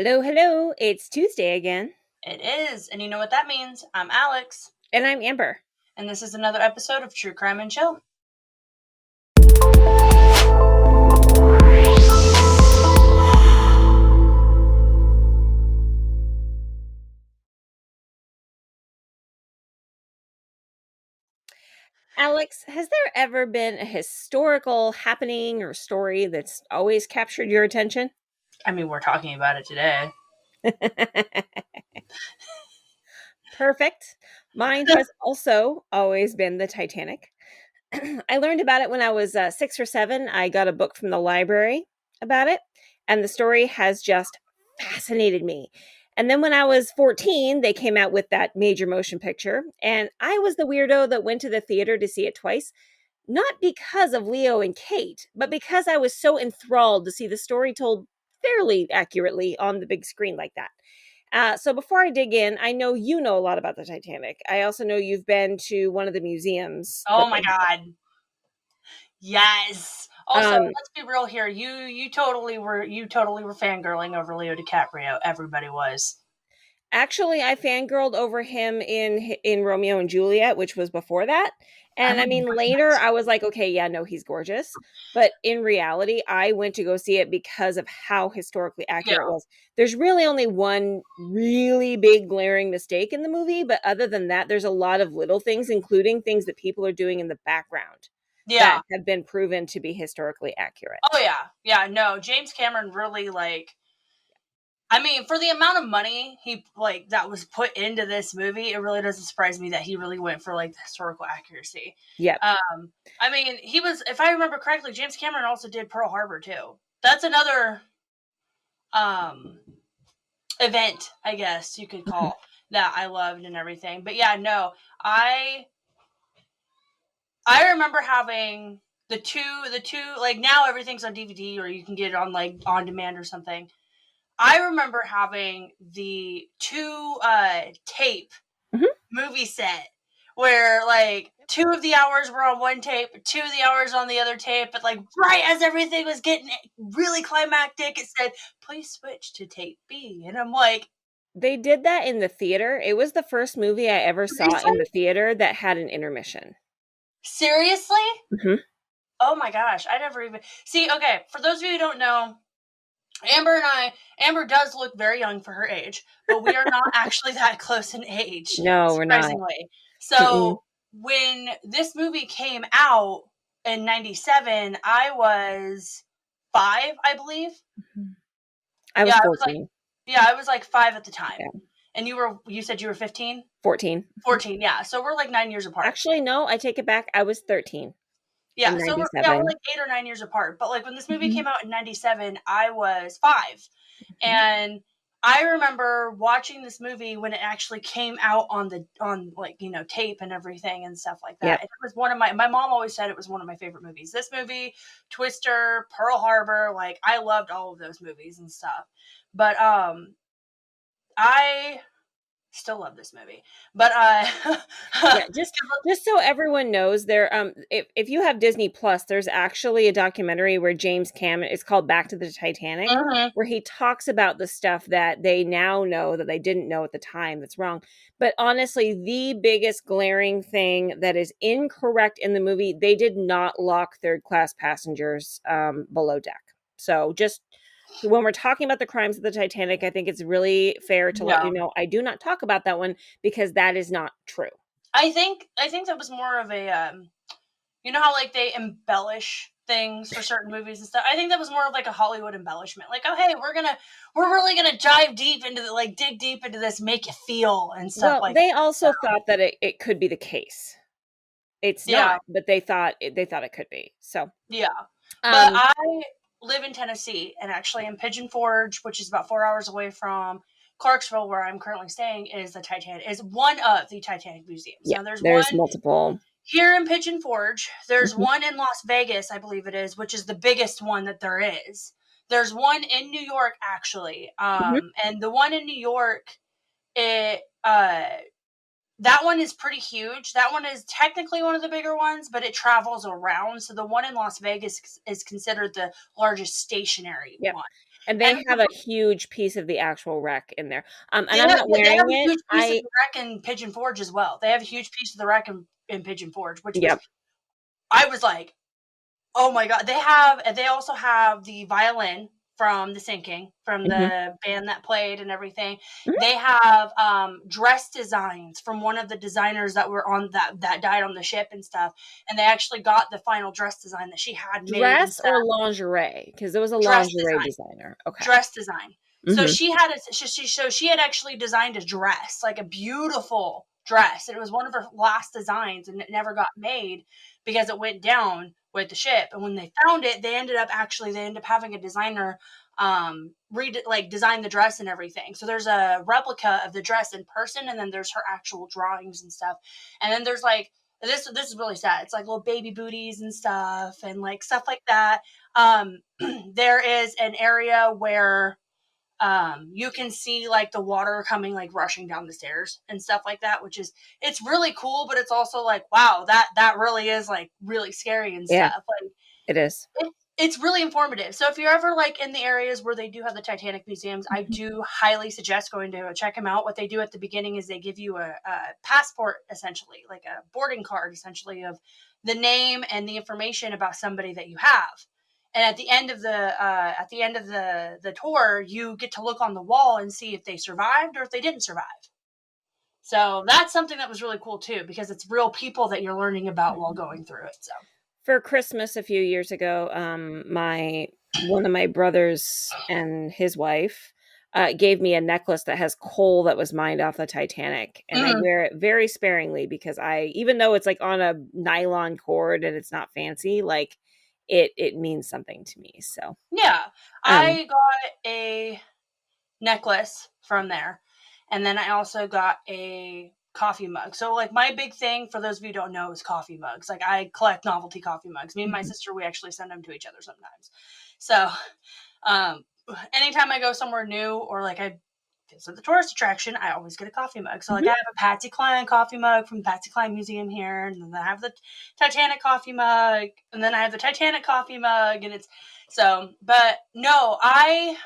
Hello, hello. It's Tuesday again. It is, and you know what that means. I'm Alex, And I'm Amber. and this is another episode of True Crime and Chill. Alex, has there ever been a historical happening or story that's always captured your attention? I mean, we're talking about it today. Perfect. Mine has also always been the Titanic. I learned about it when I was 6 or 7. I got a book from the library about it, and the story has just fascinated me. And then when I was 14, they came out with that major motion picture, and I was the weirdo that went to the theater to see it twice, not because of Leo and Kate, but because I was so enthralled to see the story told fairly accurately on the big screen like that. So before I dig in, I know you know a lot about the Titanic. I also know you've been to one of the museums Oh that my they have. god. Yes. Also, Um, let's be real here. You totally were fangirling over Leo DiCaprio. Everybody was. Actually, I fangirled over him in Romeo and Juliet, which was before that. I And I would mean, later I was like, okay, yeah, no, he's gorgeous. But in reality, I went to go see it because of how historically yeah. accurate it was. There's really only one really big glaring mistake in the movie, but other than that, there's a lot of little things, including things that people are doing in the background that Yeah. have been proven to be historically accurate. Oh yeah. Yeah, no. James Cameron really I mean, for the amount of money that was put into this movie, it really doesn't surprise me that he really went for the historical accuracy. Yep. I mean, he was, if I remember correctly, James Cameron also did Pearl Harbor too. That's another um event, I guess you could Mhm. call, that I loved and everything. But yeah, no, I remember having the two now everything's on DVD or you can get it on on demand or something. I remember having the two tape Mhm. movie set where two of the hours were on one tape, two of the hours on the other tape, but right as everything was getting really climactic, it said, "Please switch to tape B," and I'm like, They did that in the theater. It was the first movie I ever saw in the seriously, theater that had an intermission. seriously. Mhm. Oh my gosh, I never even see. Okay, for those of you who don't know, Amber does look very young for her age, but we are not actually that close in age, No, we're not. surprisingly. Mm-mm. So when this movie came out in '97, I was 5, I believe. Mhm. I Yeah, was I was like, 14. yeah, I was like 5 at the time, Yeah, and you said you were 15, 14. 14. Yeah, so we're like 9 years apart. Actually, no, I take it back. I was 13 in Yeah, so we're 97. like 8 or 9 years apart. But when this movie Mhm. came out in '97, I was 5, Mhm. and I remember watching this movie when it actually came out on tape and everything and stuff like that. Yep. And it was one of my mom always said it was one of my favorite movies. This movie, Twister, Pearl Harbor, I loved all of those movies and stuff. But I still love this movie. But Yeah, just so everyone knows, there if you have Disney Plus, there's actually a documentary where James Cameron, it's called Back to the Titanic, Mhm. where he talks about the stuff that they now know that they didn't know at the time that's wrong. But honestly, the biggest glaring thing that is incorrect in the movie, they did not lock third class passengers below deck. So just when we're talking about the crimes of the Titanic, I think it's really fair to let Yeah. you know I do not talk about that one because that is not true. I think that was more of a you know how they embellish things for certain movies and stuff. I think that was more of a Hollywood embellishment. Oh hey, we're really gonna dive deep into dig deep into this, make you feel and stuff Well, like they that. also thought that it could be the case. It's Yeah, not, but they thought it could be. So, yeah. But um, I live in Tennessee and actually in Pigeon Forge, which is about 4 hours away from Clarksville, where I'm currently staying, is one of the Titanic museums. yeah, Now there's there's one multiple. here in Pigeon Forge. There's Mhm, one in Las Vegas, I believe it is, which is the biggest one that there is. There's one in New York, actually, mhm. and the one in New York, it that one is pretty huge. That one is technically one of the bigger ones, but it travels around. So the one in Las Vegas is considered the largest stationary Yep. one. And And they have a huge piece of the actual wreck in there. And they I'm have, not yeah, they have wearing a it. huge piece of the wreck in Pigeon Forge as well. They have a huge piece of the wreck in Pigeon Forge, which was, Yep. I was like, oh my god! They also have the violin from the sinking, from Hmm. the band that played and everything. Hmm. They have dress designs from one of the designers that were on that died on the ship and stuff. And they actually got the final dress design that she had made and Dress stuff. or lingerie? Because it was a Dress lingerie design, designer. Okay. dress design. So Hmm. she had she had actually designed a dress, like a beautiful dress. And it was one of her last designs, and it never got made because it went down with the ship. And when they found it, they ended up having a designer design the dress and everything. So there's a replica of the dress in person, and then there's her actual drawings and stuff. And then there's like this is really sad. It's like little baby booties and stuff, and like stuff like that. um there is an area where you can see like the water coming, like rushing down the stairs and stuff like that, which is, it's really cool, but it's also like, wow, that really is like really scary and Yeah, stuff. Like it is. it's really informative. So if you're ever like in the areas where they do have the Titanic museums, I Mhm. do highly suggest going to check them out. What they do at the beginning is they give you a passport, essentially, like a boarding card, essentially, of the name and the information about somebody that you have. And at the end of the tour, you get to look on the wall and see if they survived or if they didn't survive. So that's something that was really cool too, because it's real people that you're learning about while Mhm. going through it. So For Christmas a few years ago, my one of my brothers and his wife gave me a necklace that has coal that was mined off the Titanic, and I mhm. wear it very sparingly because even though it's like on a nylon cord and it's not fancy, like it means something to me. So, Yeah, um, I got a necklace from there. And then I also got a coffee mug. So like my big thing, for those of you who don't know, is coffee mugs. Like I collect novelty coffee mugs. Me and my mhm. sister, we actually send them to each other sometimes. So um anytime I go somewhere new, or like I visit the tourist attraction, I always get a coffee mug. So like I Mhm. have a Patsy Cline coffee mug from the Patsy Cline Museum here, and then I have the Titanic coffee mug, and then I have the Titanic coffee mug, and it's so. But no, I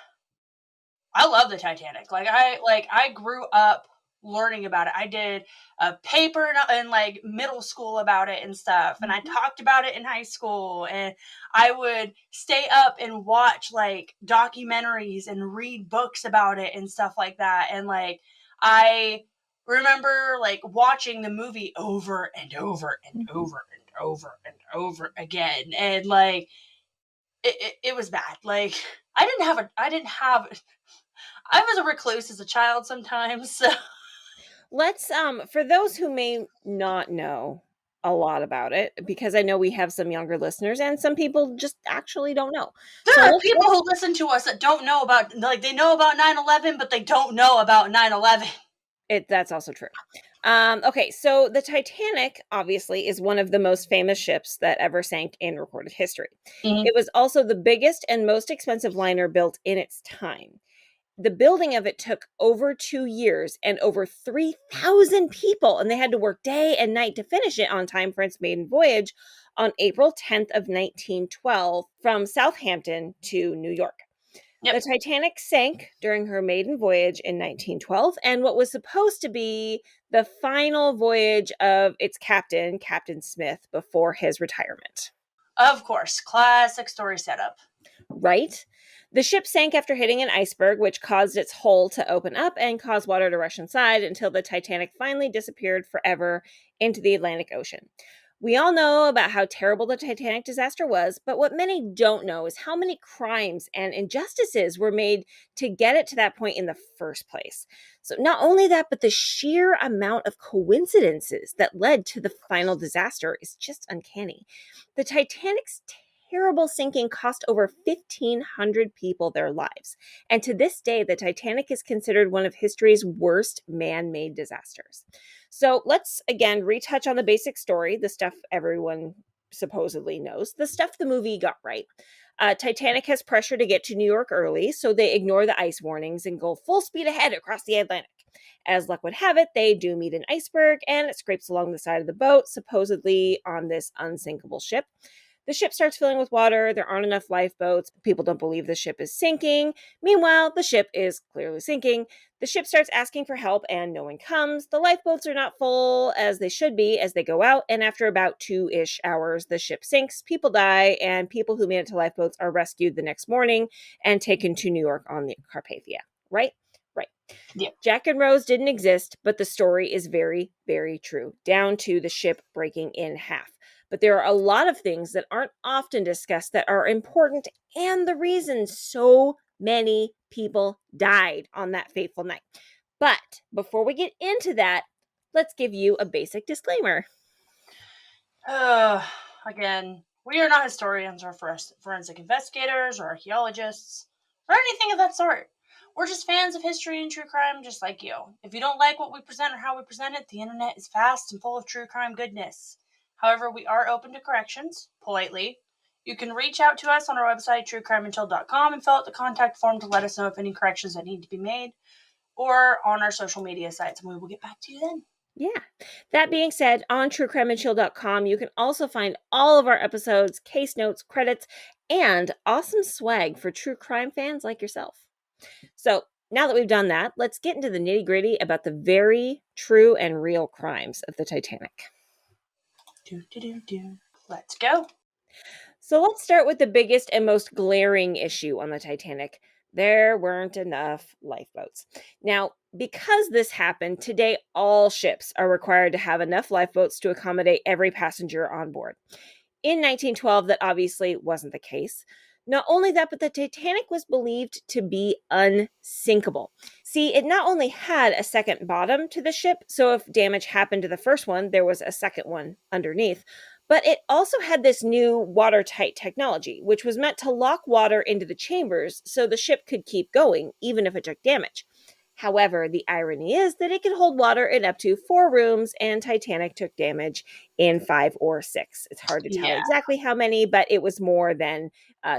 love the Titanic. I grew up learning about it. I did a paper in like middle school about it and stuff, and I Mhm. talked about it in high school, and I would stay up and watch like documentaries and read books about it and stuff like that. And like I remember like watching the movie over and over and Mhm. over and over and over again, and like it was bad. Like I didn't have I was a recluse as a child sometimes. So Let's for those who may not know a lot about it, because I know we have some younger listeners and some people just actually don't know. there So are people let's who listen to us that don't know about, like, they know about 9/11, but they don't know about 9/11. it that's also true. Okay, so the Titanic obviously is one of the most famous ships that ever sank in recorded history. Mhm. It was also the biggest and most expensive liner built in its time. The building of it took over 2 years and over 3,000 people, and they had to work day and night to finish it on time for its maiden voyage on April 10th of 1912 from Southampton to New York. Yep. The Titanic sank during her maiden voyage in 1912, and what was supposed to be the final voyage of its captain, Captain Smith, before his retirement. Of course, classic story setup. Right? The ship sank after hitting an iceberg, which caused its hull to open up and cause water to rush inside until the Titanic finally disappeared forever into the Atlantic Ocean. We all know about how terrible the Titanic disaster was, but what many don't know is how many crimes and injustices were made to get it to that point in the first place. So, not only that, but the sheer amount of coincidences that led to the final disaster is just uncanny. The Titanic's terrible sinking cost over 1,500 people their lives. And to this day, the Titanic is considered one of history's worst man made disasters. So let's again retouch on the basic story, the stuff everyone supposedly knows, the stuff the movie got right. Titanic has pressure to get to New York early, so they ignore the ice warnings and go full speed ahead across the Atlantic. As luck would have it, they do meet an iceberg and it scrapes along the side of the boat, supposedly on this unsinkable ship. The ship starts filling with water. There aren't enough lifeboats. People don't believe the ship is sinking. Meanwhile, the ship is clearly sinking. The ship starts asking for help and no one comes. The lifeboats are not full as they should be as they go out. And after about 2-ish hours, the ship sinks. People die, and people who made it to lifeboats are rescued the next morning and taken to New York on the Carpathia. Right? Right. Yeah. Jack and Rose didn't exist, but the story is very, very true, down to the ship breaking in half. But there are a lot of things that aren't often discussed that are important and the reason so many people died on that fateful night. But before we get into that, let's give you a basic disclaimer. Again, we are not historians or forensic investigators or archaeologists or anything of that sort. We're just fans of history and true crime just like you. If you don't like what we present or how we present it, the internet is vast and full of true crime goodness. However, we are open to corrections, politely. You can reach out to us on our website, truecrimeandchill.com, and fill out the contact form to let us know if any corrections that need to be made, or on our social media sites, and we will get back to you then. Yeah. That being said, on truecrimeandchill.com, you can also find all of our episodes, case notes, credits, and awesome swag for true crime fans like yourself. So now that we've done that, let's get into the nitty gritty about the very true and real crimes of the Titanic. Let's go. So let's start with the biggest and most glaring issue on the Titanic. There weren't enough lifeboats. Now, because this happened, today all ships are required to have enough lifeboats to accommodate every passenger on board. In 1912, that obviously wasn't the case. Not only that, but the Titanic was believed to be unsinkable. See, it not only had a second bottom to the ship, so if damage happened to the first one, there was a second one underneath, but it also had this new watertight technology, which was meant to lock water into the chambers so the ship could keep going, even if it took damage. However, the irony is that it could hold water in up to 4 rooms, and Titanic took damage in 5 or 6. It's hard to tell exactly how many, but it was more than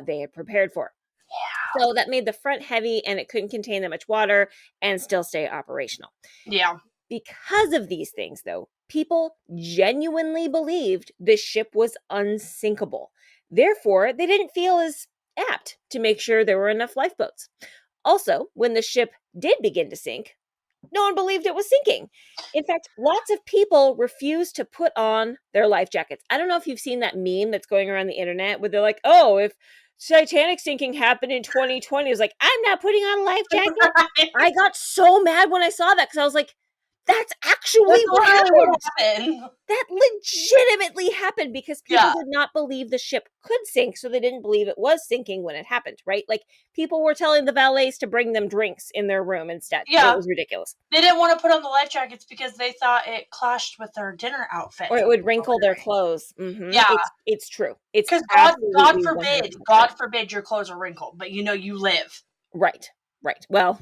they had prepared for. Yeah. So that made the front heavy, and it couldn't contain that much water and still stay operational. Yeah. Because of these things, though, people genuinely believed this ship was unsinkable. Therefore, they didn't feel as apt to make sure there were enough lifeboats. Also, when the ship did begin to sink, no one believed it was sinking. In fact, lots of people refused to put on their life jackets. I don't know if you've seen that meme that's going around the internet where they're like, oh, if Titanic sinking happened in 2020, it was like, I'm not putting on a life jacket. Right. I got so mad when I saw that because I was like, that's actually what happened. That legitimately happened because people did not believe the ship could sink, so they didn't believe it was sinking when it happened, right? Like, people were telling the valets to bring them drinks in their room instead. Yeah. It was ridiculous. They didn't want to put on the life jackets because they thought it clashed with their dinner outfit. Or it would wrinkle their clothes. Mm-hmm. Yeah. It's true. It's because God forbid your clothes are wrinkled, but you know you live. Right. Well,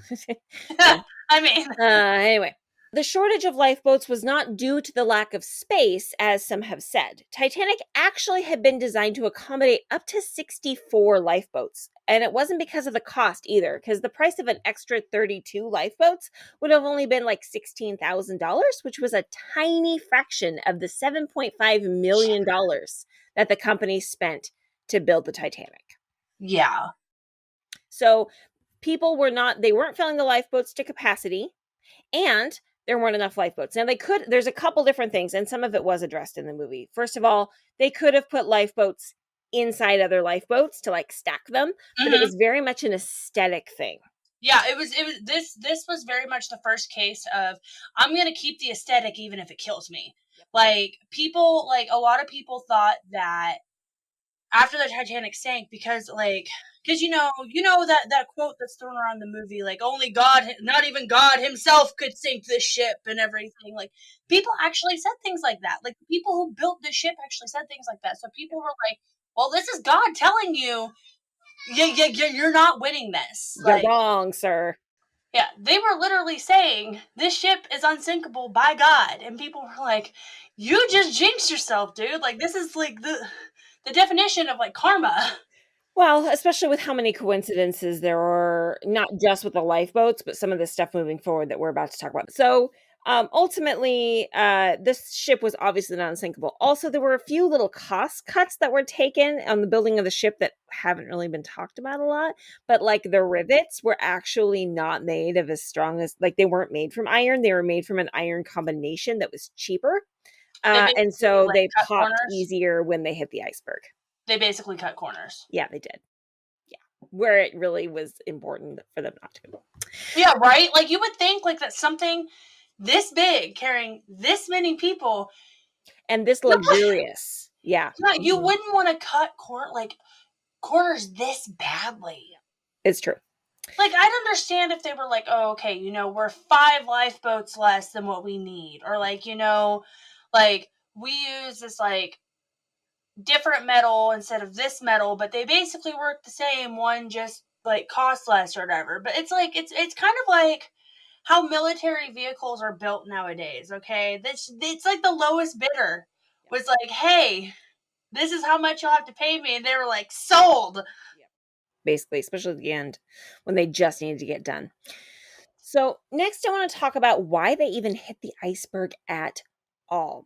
I mean. Anyway. The shortage of lifeboats was not due to the lack of space, as some have said. Titanic actually had been designed to accommodate up to 64 lifeboats. And it wasn't because of the cost either, because the price of an extra 32 lifeboats would have only been like $16,000, which was a tiny fraction of the $7.5 million that the company spent to build the Titanic. Yeah. So people weren't filling the lifeboats to capacity, and there weren't enough lifeboats. Now there's a couple different things, and some of it was addressed in the movie. First of all, they could have put lifeboats inside other lifeboats to like stack them, but it was very much an aesthetic thing. Yeah, this was very much the first case of, I'm going to keep the aesthetic even if it kills me. Like, a lot of people thought that after the Titanic sank, because you know that quote that's thrown around the movie, like, only God, not even God himself could sink this ship and everything. Like, people actually said things like that. Like, the people who built the ship actually said things like that. So people were like, well, this is God telling you, you're not winning this. You're wrong, sir. Yeah, they were literally saying, this ship is unsinkable by God. And people were like, you just jinxed yourself, dude. Like, this is like the definition of like karma. Well, especially with how many coincidences there are, not just with the lifeboats, but some of the stuff moving forward that we're about to talk about. So, ultimately, this ship was obviously not unsinkable. Also, there were a few little cost cuts that were taken on the building of the ship that haven't really been talked about a lot. But like the rivets were actually not made of as strong as, like, they weren't made from iron. They were made from an iron combination that was cheaper. They And basically so like they cut popped corners. easier when they hit the iceberg. They basically cut corners. Yeah, they did. Yeah, where it really was important for them not to. Yeah, right? Like you would think like that something this big carrying this many people. And this luxurious. Yeah. Yeah, you Mhm. wouldn't want to cut corners this badly. It's true. Like I'd understand if they were like, oh, okay, we're 5 lifeboats less than what we need, or like, like we use this like different metal instead of this metal, but they basically work the same. One just like costs less or whatever. But it's like it's kind of like how military vehicles are built nowadays. Okay, this it's like the lowest bidder was like, hey, this is how much you'll have to pay me, and they were like, sold. Yep. Basically, especially at the end when they just needed to get done. So, next, I want to talk about why they even hit the iceberg at all.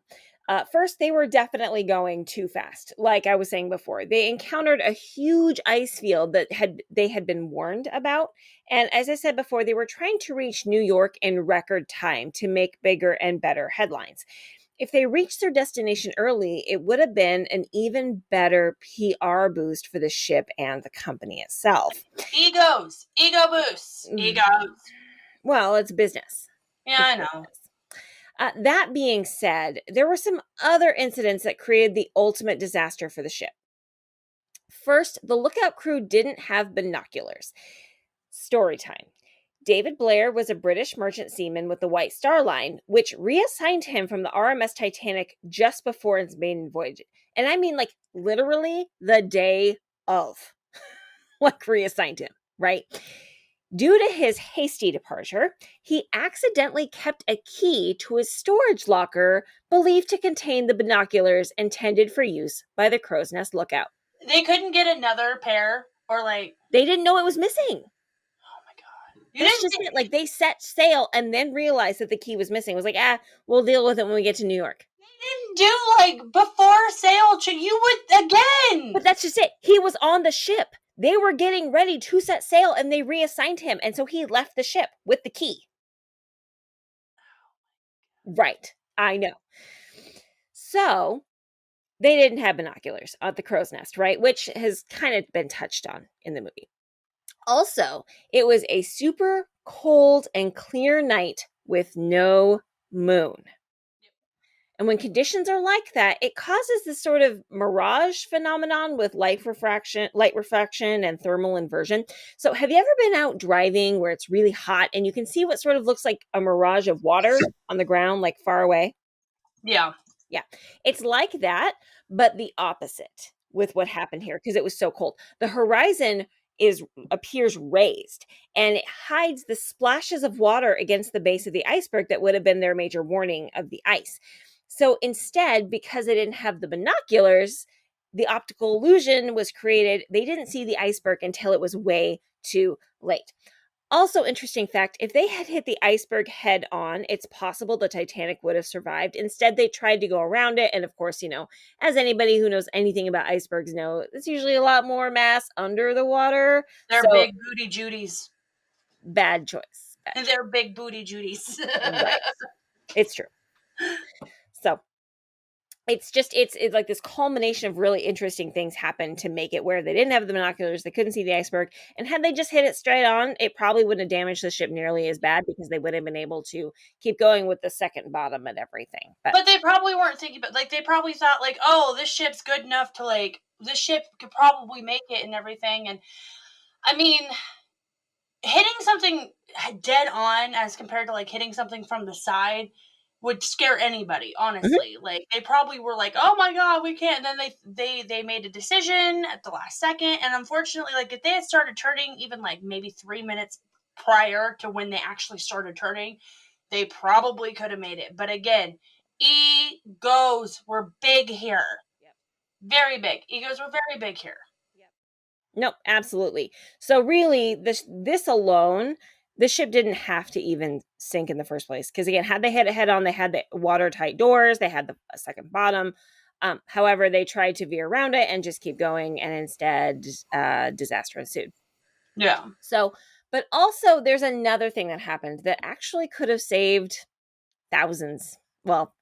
First, they were definitely going too fast. Like I was saying before, they encountered a huge ice field that they had been warned about, and as I said before, they were trying to reach New York in record time to make bigger and better headlines. If they reached their destination early, it would have been an even better PR boost for the ship and the company itself. Egos, ego boosts, egos. Well, it's business. Yeah, It's I know. business. That being said, there were some other incidents that created the ultimate disaster for the ship. First, the lookout crew didn't have binoculars. Story time. David Blair was a British merchant seaman with the White Star Line, which reassigned him from the RMS Titanic just before its maiden voyage. And I mean, like, literally the day of, like, reassigned him, right? Due to his hasty departure, he accidentally kept a key to his storage locker believed to contain the binoculars intended for use by the Crow's Nest lookout. They couldn't get another pair, or like, They didn't know it was missing. oh my god, you That's didn't just it. Like, they set sail and then realized that the key was missing. It was like, we'll deal with it when we get to New York. do like before sail. You would But again. that's just it. He was on the ship. They were getting ready to set sail and they reassigned him. And so he left the ship with the key. Right. I know. So they didn't have binoculars at the Crow's Nest, right? Which has kind of been touched on in the movie. Also, it was a super cold and clear night with no moon. And when conditions are like that, it causes this sort of mirage phenomenon with light refraction, and thermal inversion. So, have you ever been out driving where it's really hot and you can see what sort of looks like a mirage of water on the ground, like far away? Yeah. Yeah. It's like that, but the opposite with what happened here because it was so cold. The horizon is appears raised and it hides the splashes of water against the base of the iceberg that would have been their major warning of the ice. So instead, because they didn't have the binoculars, the optical illusion was created. They didn't see the iceberg until it was way too late. Also, interesting fact, if they had hit the iceberg head on, it's possible the Titanic would have survived. Instead, they tried to go around it. And of course, as anybody who knows anything about icebergs know, it's usually a lot more mass under the water. They're So, big booty Judies. bad choice. Bad choice. They're big booty Judies. Right. It's true. So, it's like this culmination of really interesting things happened to make it where they didn't have the binoculars, they couldn't see the iceberg, and had they just hit it straight on, it probably wouldn't have damaged the ship nearly as bad because they would have been able to keep going with the second bottom and everything. But But they probably weren't thinking about, like, they probably thought like, oh, this ship's good enough to like this ship could probably make it and everything. And I mean, hitting something dead on as compared to like hitting something from the side would scare anybody, Mhm. honestly. Like they probably were like, oh my god, we can't. And then they made a decision at the last second, and unfortunately, like if they had started turning even like maybe 3 minutes prior to when they actually started turning, they probably could have made it. But again, egos were big here. Yep. Very big. Egos were very big here. Yep. Nope, absolutely. So really, this alone, the ship didn't have to even sink in the first place. Because again, had they hit it head on, they had the watertight doors, they had the second bottom. However, they tried to veer around it and just keep going, and instead, disaster ensued. Yeah. So, but also, there's another thing that happened that actually could have saved thousands, well,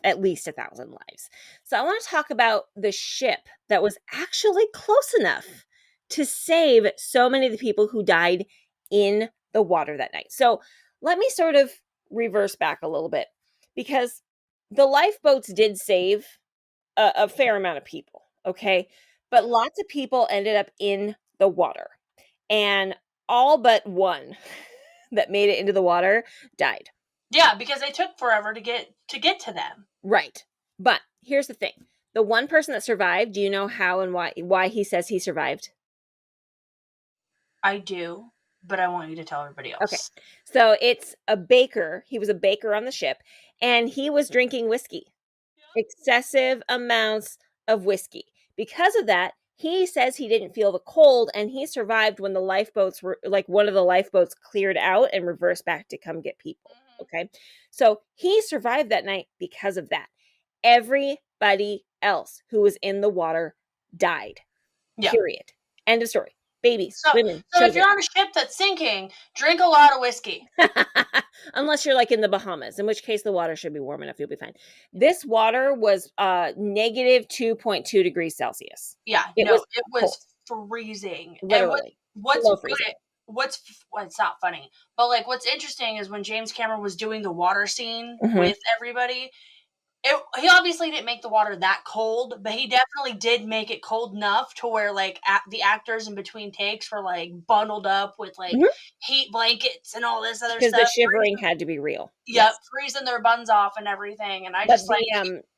at least 1,000 lives. So I want to talk about the ship that was actually close enough to save so many of the people who died in the water that night. So let me sort of reverse back a little bit, because the lifeboats did save a fair amount of people, okay? But lots of people ended up in the water, and all but one that made it into the water died. Yeah, because they took forever to get to them. Right. But here's the thing. The one person that survived, do you know how and why he says he survived? I do, but I want you to tell everybody Okay. else. So it's a baker. He was a baker on the ship, and he was drinking whiskey. Excessive amounts of whiskey. Because of that, he says he didn't feel the cold, and he survived when the lifeboats were like one of the lifeboats cleared out and reversed back to come get people. Okay. So he survived that night because of that. Everybody else who was in the water died. Yeah. Period. End of story. Babies, So, women, so if children. you're on a ship that's sinking, drink a lot of whiskey. Unless you're like in the Bahamas, in which case the water should be warm enough, you'll be fine. This water was negative 2.2 degrees Celsius. Yeah, It no, was it cold, was freezing. And literally what's below good, freezing. what's well, it's not funny, but like what's interesting is when James Cameron was doing the water scene Hmm. with everybody, he obviously didn't make the water that cold, but he definitely did make it cold enough to where like the actors in between takes were like bundled up with like Hmm. heat blankets and all this other Because the stuff. shivering had to be real. Yep, Yes. freezing their buns off and everything. And I But just like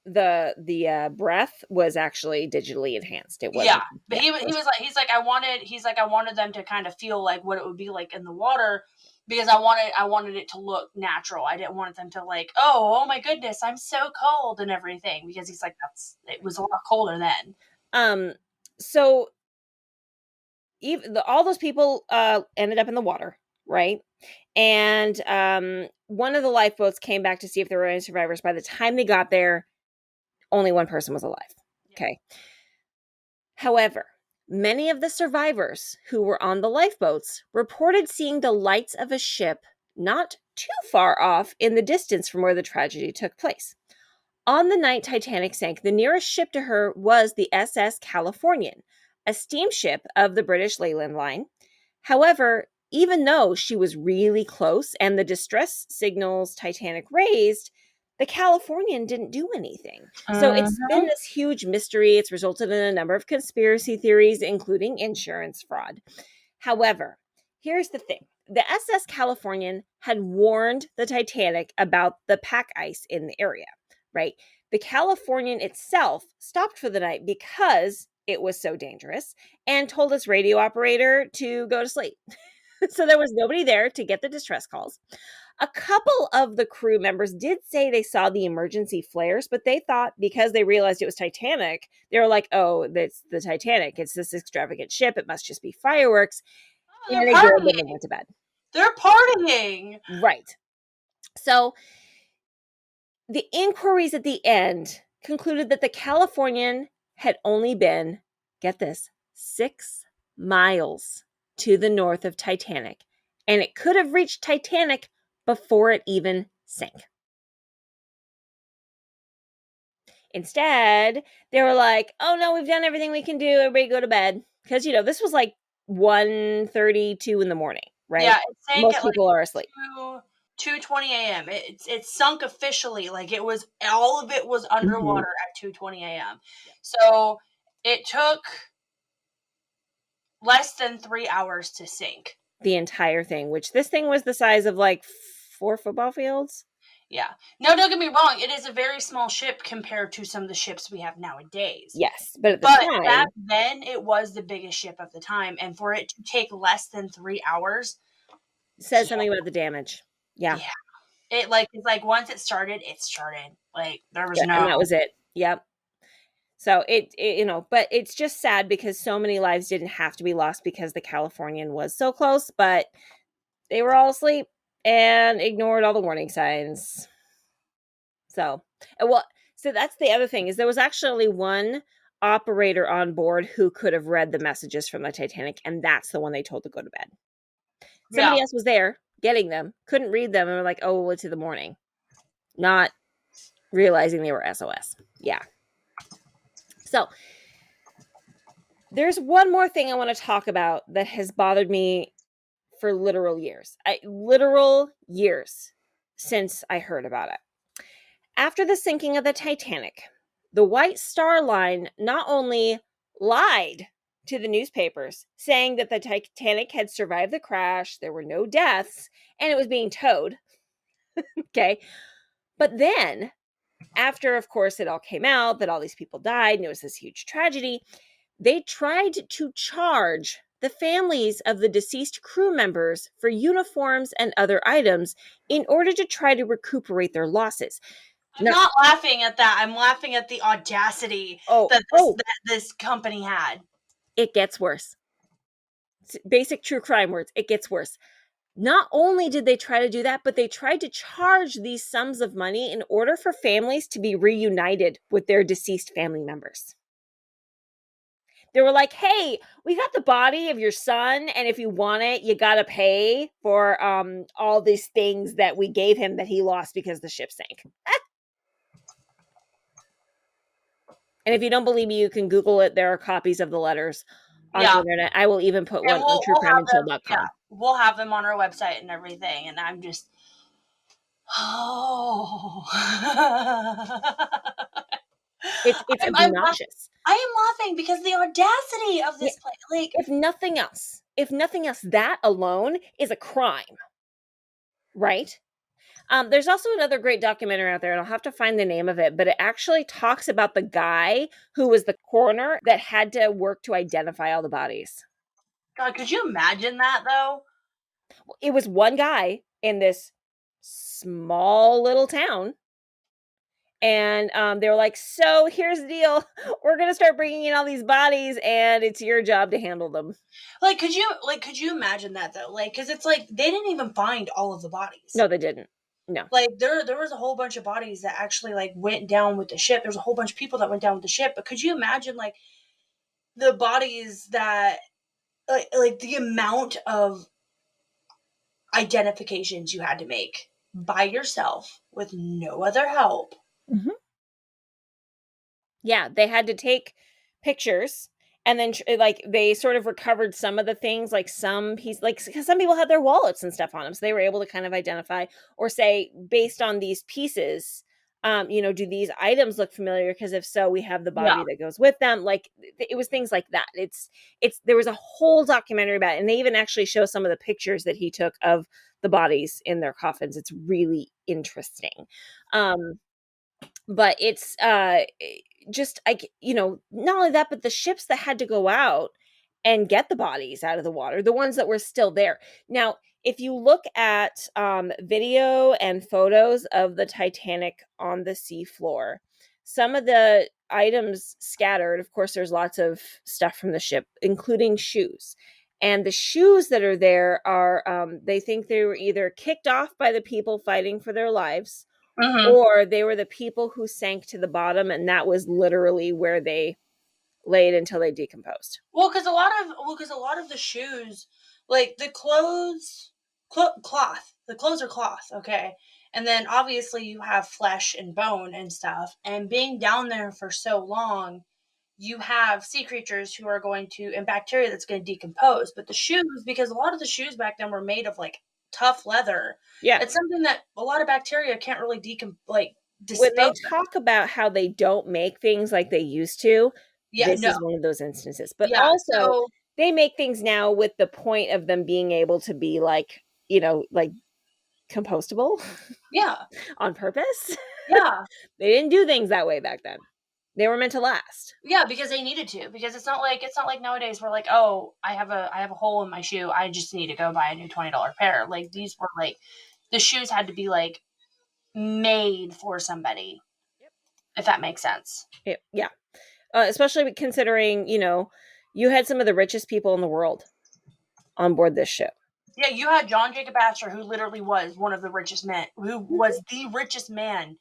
the breath was actually digitally enhanced. It yeah, wasn't. but Yeah. he was like I wanted them to kind of feel like what it would be like in the water because I wanted it to look natural. I didn't want them to like oh my goodness I'm so cold and everything because he's like it was a lot colder then. Um. So even all those people ended up in the water, right? And one of the lifeboats came back to see if there were any survivors. By the time they got there, only one person was alive. Yeah. Okay. However, many of the survivors who were on the lifeboats reported seeing the lights of a ship not too far off in the distance from where the tragedy took place. On the night Titanic sank, the nearest ship to her was the SS Californian, a steamship of the British Leyland Line. However, even though she was really close and the distress signals Titanic raised, the Californian didn't do anything. So it's been Mhm. this huge mystery. It's resulted in a number of conspiracy theories, including insurance fraud. However, here's the thing. The SS Californian had warned the Titanic about the pack ice in the area, right? The Californian itself stopped for the night because it was so dangerous and told its radio operator to go to sleep. So there was nobody there to get the distress calls. A couple of the crew members did say they saw the emergency flares, but they thought because they realized it was Titanic, they were like, oh, that's the Titanic. It's this extravagant ship. It must just be fireworks. Oh, they're And ignored them and partying. went to bed. They're partying. Right. So the inquiries at the end concluded that the Californian had only been, get this, 6 miles to the north of Titanic, and it could have reached Titanic before it even sank. Instead, they were like, "Oh no, we've done everything we can do. Everybody go to bed." Because this was like 1:32 in the morning, right? Yeah, it sank Most at like people are asleep. 2:20 a.m. It sunk officially. Like it was all of it was Mhm. underwater at 2:20 a.m. So it took less than 3 hours to sink. The entire thing, which this thing was the size of like 4 football fields. Yeah. No, don't get me wrong. It is a very small ship compared to some of the ships we have nowadays. Yes, but at the But back time, then, it was the biggest ship of the time, and for it to take less than 3 hours, says yeah, something about the damage. Yeah, yeah. It's like once it started, it started. Like there was and no that was it. Yep. So but it's just sad because so many lives didn't have to be lost because the Californian was so close, but they were all asleep and ignored all the warning signs. So, well, so that's the other thing is there was actually one operator on board who could have read the messages from the Titanic, and that's the one they told to go to bed. Yeah. Somebody else was there getting them, couldn't read them, and were like, "Oh, well, it's in the morning," not realizing they were SOS. Yeah. So there's one more thing I want to talk about that has bothered me for literal years since I heard about it. After the sinking of the Titanic, the White Star Line not only lied to the newspapers, saying that the Titanic had survived the crash, there were no deaths, and it was being towed. Okay. But then, after, of course, it all came out that all these people died and it was this huge tragedy, they tried to charge the families of the deceased crew members for uniforms and other items in order to try to recuperate their losses. I'm Now, not laughing at that. I'm laughing at the audacity oh, that oh, this company had. it gets worse. Basic true crime words, it gets worse. Not only did they try to do that, but they tried to charge these sums of money in order for families to be reunited with their deceased family members. They were like, "Hey, we got the body of your son, and if you want it, you got to pay for all these things that we gave him that he lost because the ship sank." And if you don't believe me, you can Google it. There are copies of the letters on the Yeah. internet. I will even put And one on we'll have them. Yeah, truecrimeandchill.com. we'll have them on our website and everything. And I'm just, oh, It's obnoxious. I am laughing because the audacity of Yeah, this play. Like, if nothing else, that alone is a crime, right? There's also another great documentary out there, and I'll have to find the name of it, but it actually talks about the guy who was the coroner that had to work to identify all the bodies. God, could you imagine that though? It was one guy in this small little town, and they were like, "So here's the deal: we're gonna start bringing in all these bodies, and it's your job to handle them." Like, could you imagine that though? Like, because it's like they didn't even find all of the bodies. No, they didn't. No. Like there was a whole bunch of bodies that actually like went down with the ship. There was a whole bunch of people that went down with the ship. But could you imagine like the bodies that like the amount of identifications you had to make by yourself with no other help? Mm-hmm. Yeah, they had to take pictures and then like they sort of recovered some of the things like some piece like because some people had their wallets and stuff on them so they were able to kind of identify or say based on these pieces do these items look familiar because if so we have the Yeah. body that goes with them like it was things like that. It's there was a whole documentary about it and they even actually show some of the pictures that he took of the bodies in their coffins. It's really interesting. But it's just like not only that but the ships that had to go out and get the bodies out of the water, the ones that were still there. Now if you look at video and photos of the Titanic on the seafloor, some of the items scattered, of course there's lots of stuff from the ship including shoes, and the shoes that are there are they think they were either kicked off by the people fighting for their lives Mm-hmm. or they were the people who sank to the bottom and that was literally where they laid until they decomposed. Well, because a lot of the shoes, like the clothes, cloth, the clothes are cloth, okay, and then obviously you have flesh and bone and stuff, and being down there for so long, you have sea creatures who are going to and bacteria that's going to decompose. But the shoes, because a lot of the shoes back then were made of like tough leather, Yeah. it's something that a lot of bacteria can't really When they dispose of. talk about how they don't make things like they used to, Yeah, this no, is one of those instances. But yeah. also, So they make things now with the point of them being able to be like, like compostable yeah, on purpose. yeah. They didn't do things that way back then. They were meant to last. Yeah, because they needed to. Because it's not like nowadays we're like, oh, I have a hole in my shoe. I just need to go buy a new $20 pair. Like these were like the shoes had to be like made for somebody, if that makes sense. Yeah. especially considering, you had some of the richest people in the world on board this ship. Yeah, you had John Jacob Astor, who literally was one of the richest men, who Mhm. was the richest man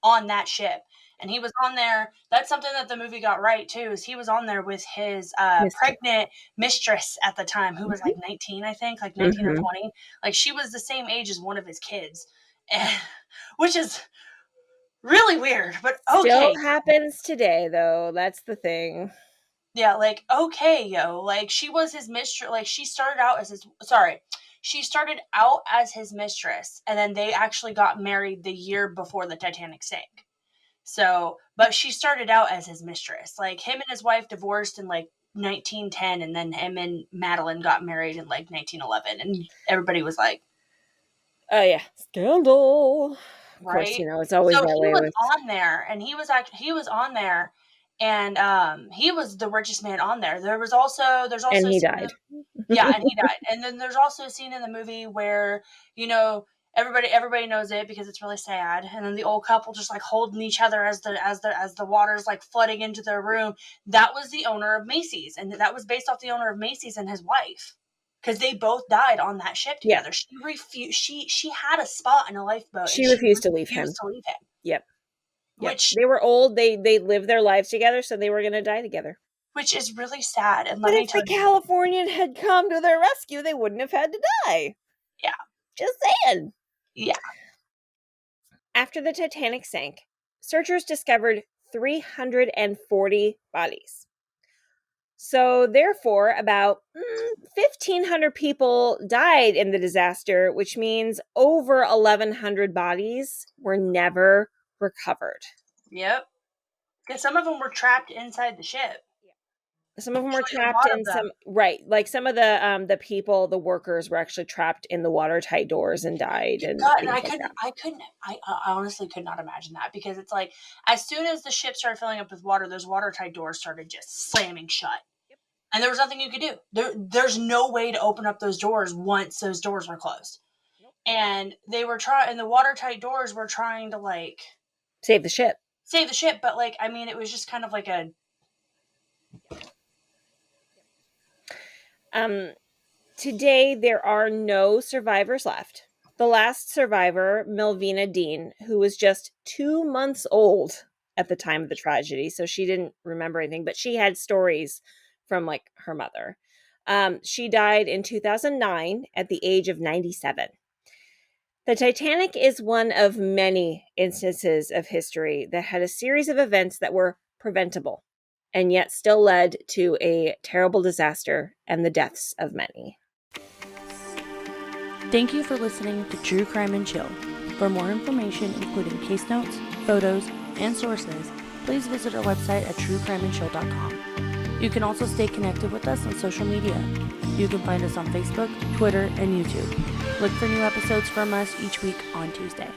on that ship. And he was on there. That's something that the movie got right too. Is he was on there with his Mistress. pregnant mistress at the time, who was Mhm. like 19, I think, like 19 or Mhm. 20. Like she was the same age as one of his kids, and, which is really weird. But Still okay, happens today, though. That's the thing. yeah, like okay, yo, like she was his mistress. Like she started out as his. Sorry, she started out as his mistress, and then they actually got married the year before the Titanic sank. So, but she started out as his mistress. Like him and his wife divorced in like 1910, and then him and Madeline got married in like 1911, and everybody was like, Oh yeah, scandal. Of course, right. it's always So that he way was with. on there, and he was on there, and he was the richest man on there. There's And also a he scene died. yeah, and he died. And then there's also a scene in the movie where, everybody knows it because it's really sad. And then the old couple just like holding each other as the water's like flooding into their room. That was the owner of Macy's, and that was based off the owner of Macy's and his wife. Because they both died on that ship Yeah, together. She refused. She had a spot in a lifeboat, and she she refused to leave refused him. to leave him. Yep, yep. Which They were old. They lived their lives together, so they were going to die together. which is really sad. And But let me if the tell you, Californian had come to their rescue, they wouldn't have had to die. yeah, Just saying. yeah, After the Titanic sank, searchers discovered 340 bodies. So, therefore, about 1,500 people died in the disaster, which means over 1,100 bodies were never recovered. yep. Because some of them were trapped inside the ship. Some of them were Actually, a trapped lot of in them. some, right, like some of the people, the workers were actually trapped in the watertight doors and died and God, and things like that. I honestly could not imagine that because it's like as soon as the ship started filling up with water, those watertight doors started just slamming shut, and there was nothing you could do. There's no way to open up those doors once those doors were closed, Nope. and they were trying, and the watertight doors were trying to like Save the ship. save the ship, but like I mean, it was just kind of like a Um, Today, there are no survivors left. The last survivor, Melvina Dean, who was just 2 months old at the time of the tragedy, so she didn't remember anything, but she had stories from like her mother. She died in 2009 at the age of 97. The Titanic is one of many instances of history that had a series of events that were preventable and yet still led to a terrible disaster and the deaths of many. Thank you for listening to True Crime and Chill. For more information, including case notes, photos, and sources, please visit our website at truecrimeandchill.com. You can also stay connected with us on social media. You can find us on Facebook, Twitter, and YouTube. Look for new episodes from us each week on Tuesday.